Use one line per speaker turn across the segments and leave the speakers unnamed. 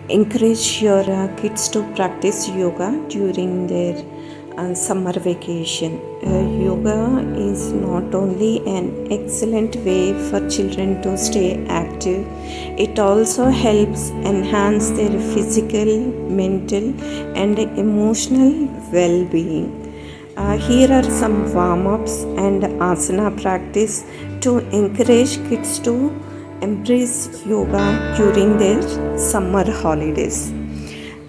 encourage your kids to practice yoga during their summer vacation. Yoga is not only an excellent way for children to stay active, it also helps enhance their physical, mental, and emotional well-being. Here are some warm-ups and asana practice to encourage kids to embrace yoga during their summer holidays.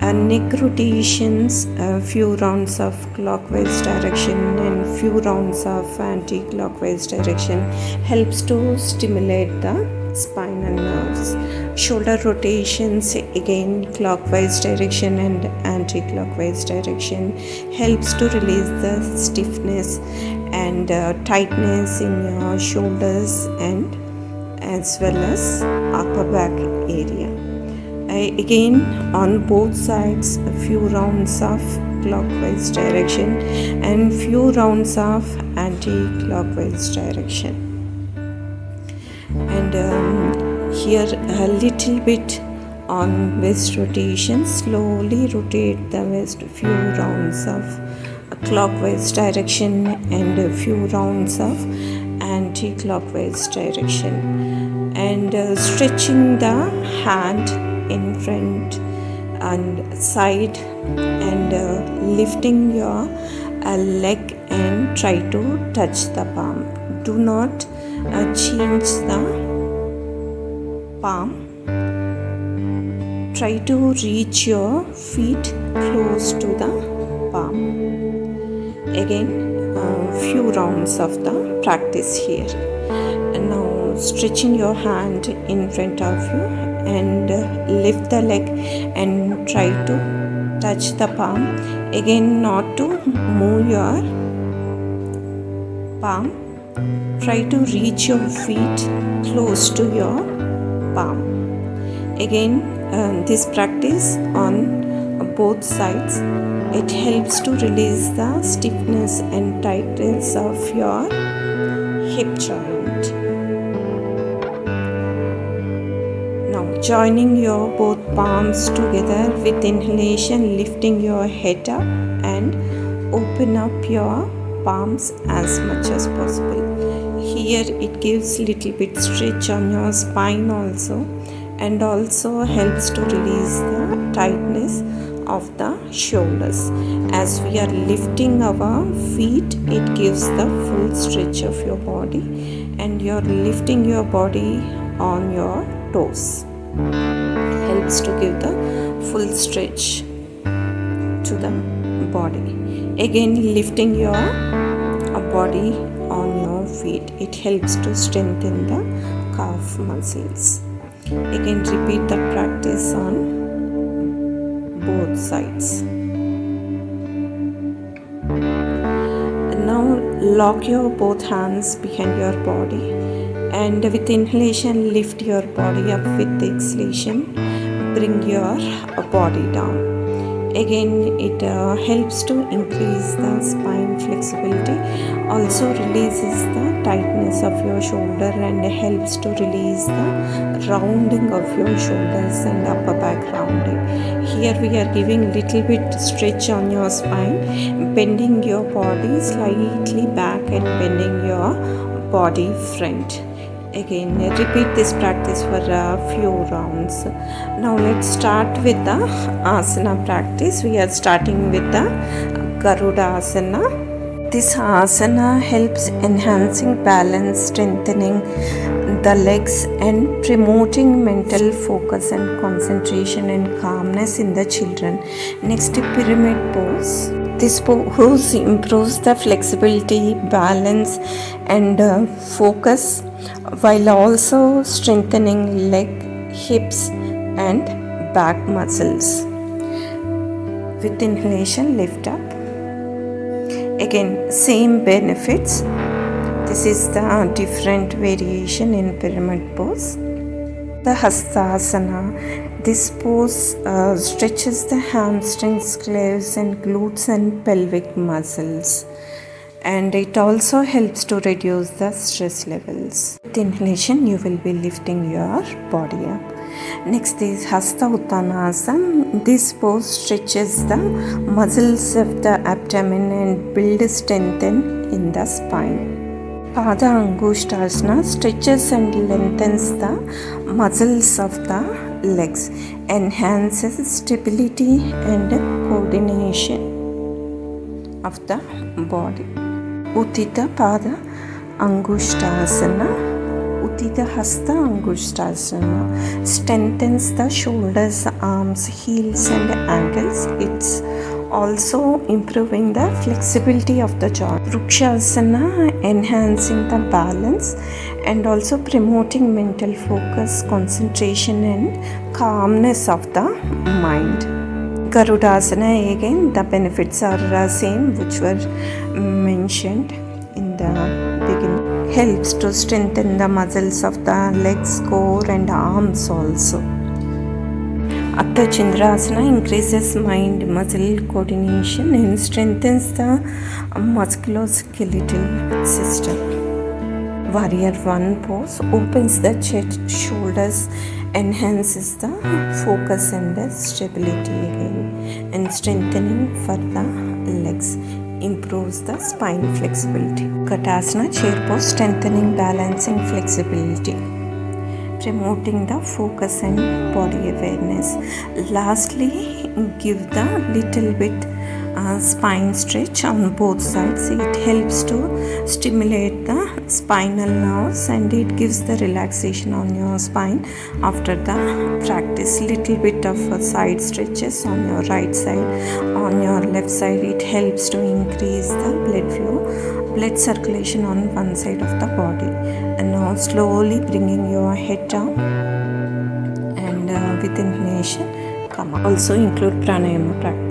Neck rotations, a few rounds of clockwise direction and few rounds of anti-clockwise direction helps to stimulate the spinal nerves. Shoulder rotations, again clockwise direction and anti-clockwise direction, helps to release the stiffness and tightness in your shoulders and as well as upper back area. Again on both sides, a few rounds of clockwise direction and few rounds of anti-clockwise direction. And here a little bit on waist rotation, slowly rotate the waist, a few rounds of clockwise direction and a few rounds of anti-clockwise direction, and stretching the hand in front and side and lifting your leg and try to touch the palm. Do not change the palm. Try to reach your feet close to the palm. Again, few rounds of the practice here. And now stretching your hand in front of you and lift the leg and try to touch the palm. Again, not to move your palm. Try to reach your feet close to your palm. Again, this practice on both sides, it helps to release the stiffness and tightness of your hip joint. Now joining your both palms together with inhalation, lifting your head up and open up your palms as much as possible. Here it gives little bit stretch on your spine also, and also helps to release the tightness of the shoulders. As we are lifting our feet, it gives the full stretch of your body, and you're lifting your body on your toes. Helps to give the full stretch to the body. Again, lifting your body on your feet, it helps to strengthen the calf muscles. Again, repeat the practice on both sides. And now lock your both hands behind your body, and with inhalation lift your body up, with exhalation bring your body down. Again, it helps to increase the spine flexibility, also releases the tightness of your shoulder and helps to release the rounding of your shoulders and upper back rounding. Here we are giving little bit stretch on your spine, bending your body slightly back and bending your body front. Again, repeat this practice for a few rounds. Now let's start with the asana practice. We are starting with the Garuda asana. This asana helps enhancing balance, strengthening the legs and promoting mental focus and concentration and calmness in the children. Next, pyramid pose. This pose improves the flexibility, balance and focus, while also strengthening leg, hips and back muscles. With inhalation, lift up. Again, same benefits. This is the different variation in pyramid pose. The Hastasana. This pose stretches the hamstrings, calves and glutes and pelvic muscles, and it also helps to reduce the stress levels. With inhalation, you will be lifting your body up. Next is Hasta Uttanasana. This pose stretches the muscles of the abdomen and builds strength in the spine. Pada Angushtasana stretches and lengthens the muscles of the legs, enhances stability and coordination of the body. Uttita Pada Angushtasana. Uttita Hasta Angushtasana strengthens the shoulders, arms, heels and ankles. It's also improving the flexibility of the joint. Vrukshasana enhancing the balance and also promoting mental focus, concentration and calmness of the mind. Garudasana, again the benefits are same which were mentioned in the beginning. Helps to strengthen the muscles of the legs, core and arms also. Ardha Chandrasana increases mind muscle coordination and strengthens the musculoskeletal system. Warrior One pose opens the chest, shoulders, enhances the focus and the stability again, and strengthening for the legs, improves the spine flexibility. Katasana chair pose strengthening balance and flexibility, promoting the focus and body awareness. Lastly, give the little bit spine stretch on both sides. It helps to stimulate the spinal nerves and it gives the relaxation on your spine. After the practice, little bit of side stretches on your right side, on your left side. It helps to increase the blood flow, blood circulation on one side of the body. And now slowly bringing your head down and with inhalation come up. Also include pranayama practice.